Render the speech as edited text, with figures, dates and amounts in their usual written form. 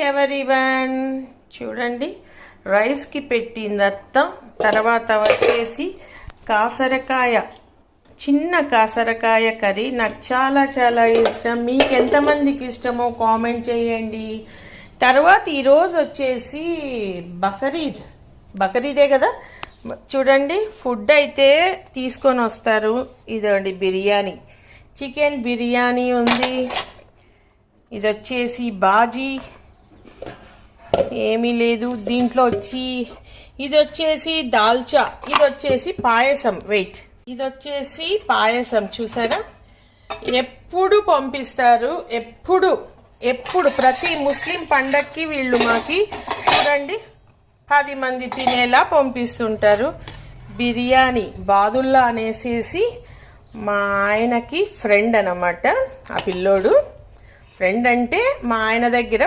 Everyone, చూడండి రైస్కి పెట్టిందత్తా. తర్వాత వచ్చేసి కాసరకాయ, చిన్న కాసరకాయ కర్రీ నాకు చాలా చాలా ఇష్టం. మీకు ఎంతమందికి ఇష్టమో కామెంట్ చేయండి. తర్వాత ఈరోజు వచ్చేసి బకరీదే కదా. చూడండి ఫుడ్ అయితే తీసుకొని వస్తారు. ఇదండి బిర్యానీ, చికెన్ బిర్యానీ ఉంది. ఇది వచ్చేసి బాజీ, ఏమీ లేదు దీంట్లో ఇది వచ్చేసి దాల్చా, ఇది వచ్చేసి పాయసం. వెయిట్, ఇది వచ్చేసి పాయసం. చూసారా, ఎప్పుడు పంపిస్తారు, ఎప్పుడు ప్రతి ముస్లిం పండక్కి వీళ్ళు మాకి చూడండి 10 మంది తినేలా పంపిస్తుంటారు. బిర్యానీ బాదుల్లా అనేసేసి మా ఆయనకి ఫ్రెండ్ అనమాట. ఆ పిల్లోడు ఫ్రెండ్ అంటే మా ఆయన దగ్గర